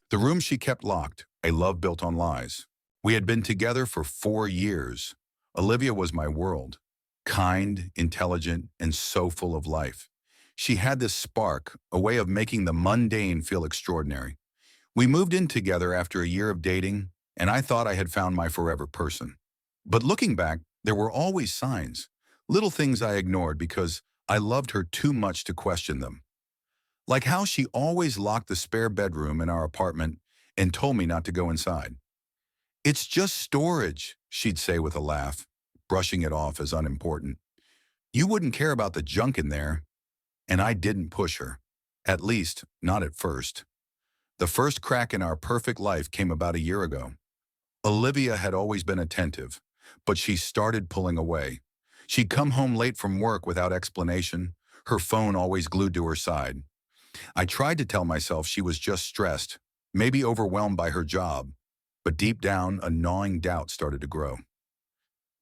The room she kept locked, a love built on lies. We had been together for 4 years. Olivia was my world. Kind, intelligent, and so full of life. She had this spark, a way of making the mundane feel extraordinary. We moved in together after a year of dating, and I thought I had found my forever person. But looking back, there were always signs, little things I ignored because I loved her too much to question them. Like how she always locked the spare bedroom in our apartment and told me not to go inside. "It's just storage," she'd say with a laugh, brushing it off as unimportant. "You wouldn't care about the junk in there." And I didn't push her. At least, not at first. The first crack in our perfect life came about a year ago. Olivia had always been attentive, but she started pulling away. She'd come home late from work without explanation, her phone always glued to her side. I tried to tell myself she was just stressed, maybe overwhelmed by her job, but deep down, a gnawing doubt started to grow.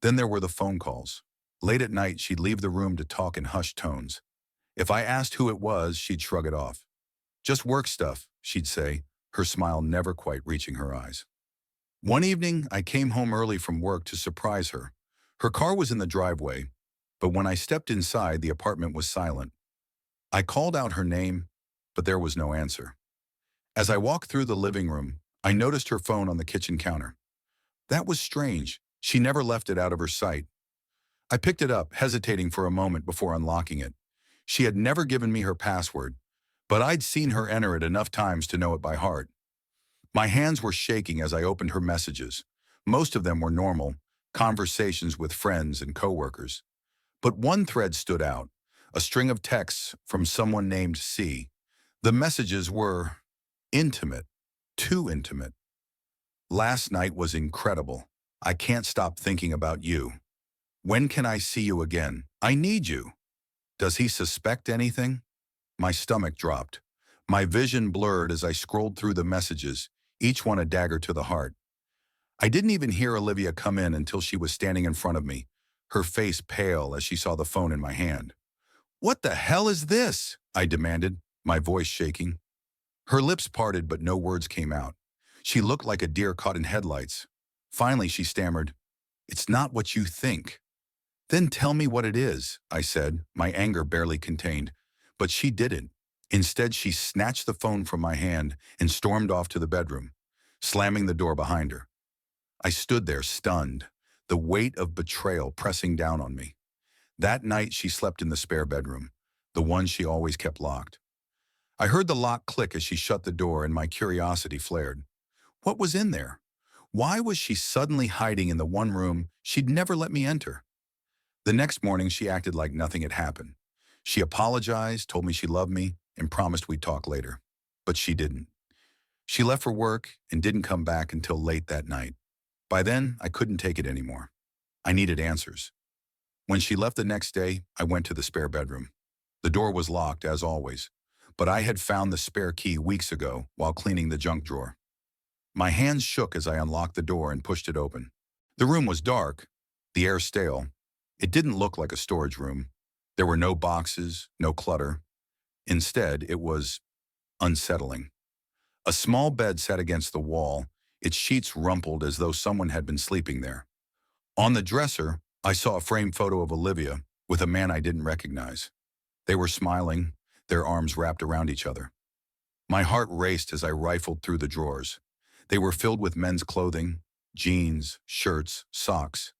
Then there were the phone calls. Late at night, she'd leave the room to talk in hushed tones. If I asked who it was, she'd shrug it off. "Just work stuff," she'd say, her smile never quite reaching her eyes. One evening, I came home early from work to surprise her. Her car was in the driveway, but when I stepped inside, the apartment was silent. I called out her name, but there was no answer. As I walked through the living room, I noticed her phone on the kitchen counter. That was strange. She never left it out of her sight. I picked it up, hesitating for a moment before unlocking it. She had never given me her password, but I'd seen her enter it enough times to know it by heart. My hands were shaking as I opened her messages. Most of them were normal, conversations with friends and coworkers. But one thread stood out, a string of texts from someone named C. The messages were intimate, too intimate. "Last night was incredible. I can't stop thinking about you. When can I see you again? I need you. Does he suspect anything?" My stomach dropped. My vision blurred as I scrolled through the messages, each one a dagger to the heart. I didn't even hear Olivia come in until she was standing in front of me, her face pale as she saw the phone in my hand. "What the hell is this?" I demanded, my voice shaking. Her lips parted, but no words came out. She looked like a deer caught in headlights. Finally, she stammered, "It's not what you think." "Then tell me what it is," I said, my anger barely contained. But she didn't. Instead, she snatched the phone from my hand and stormed off to the bedroom, slamming the door behind her. I stood there, stunned, the weight of betrayal pressing down on me. That night, she slept in the spare bedroom, the one she always kept locked. I heard the lock click as she shut the door, and my curiosity flared. What was in there? Why was she suddenly hiding in the one room she'd never let me enter? The next morning, she acted like nothing had happened. She apologized, told me she loved me, and promised we'd talk later. But she didn't. She left for work and didn't come back until late that night. By then, I couldn't take it anymore. I needed answers. When she left the next day, I went to the spare bedroom. The door was locked, as always, but I had found the spare key weeks ago while cleaning the junk drawer. My hands shook as I unlocked the door and pushed it open. The room was dark, the air stale. It didn't look like a storage room. There were no boxes, no clutter. Instead, it was unsettling. A small bed sat against the wall, its sheets rumpled as though someone had been sleeping there. On the dresser, I saw a framed photo of Olivia with a man I didn't recognize. They were smiling, their arms wrapped around each other. My heart raced as I rifled through the drawers. They were filled with men's clothing, jeans, shirts, socks.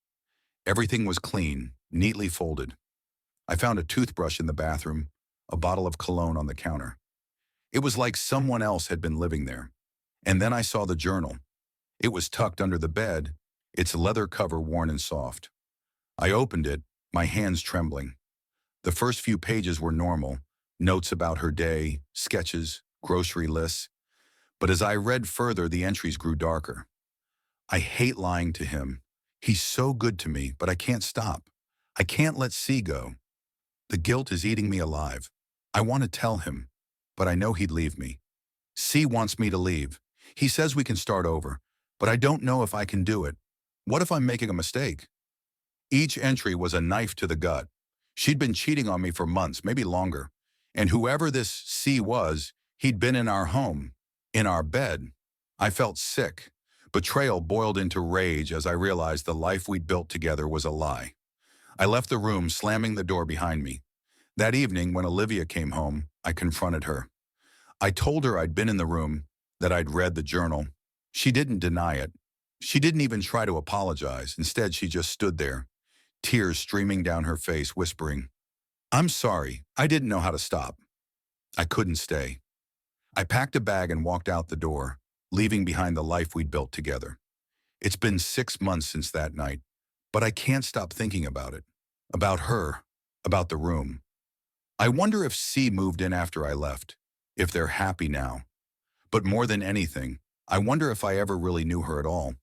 Everything was clean, neatly folded. I found a toothbrush in the bathroom, a bottle of cologne on the counter. It was like someone else had been living there. And then I saw the journal. It was tucked under the bed, its leather cover worn and soft. I opened it, my hands trembling. The first few pages were normal, notes about her day, sketches, grocery lists. But as I read further, the entries grew darker. "I hate lying to him. He's so good to me, but I can't stop. I can't let C go. The guilt is eating me alive. I want to tell him, but I know he'd leave me. C wants me to leave. He says we can start over, but I don't know if I can do it. What if I'm making a mistake?" Each entry was a knife to the gut. She'd been cheating on me for months, maybe longer. And whoever this C was, he'd been in our home, in our bed, I felt sick. Betrayal boiled into rage as I realized the life we'd built together was a lie. I left the room, slamming the door behind me. That evening, when Olivia came home, I confronted her. I told her I'd been in the room, that I'd read the journal. She didn't deny it. She didn't even try to apologize. Instead, she just stood there, tears streaming down her face, whispering, "I'm sorry, I didn't know how to stop." I couldn't stay. I packed a bag and walked out the door, leaving behind the life we'd built together. It's been 6 months since that night, but I can't stop thinking about it, about her, about the room. I wonder if C moved in after I left, if they're happy now. But more than anything, I wonder if I ever really knew her at all.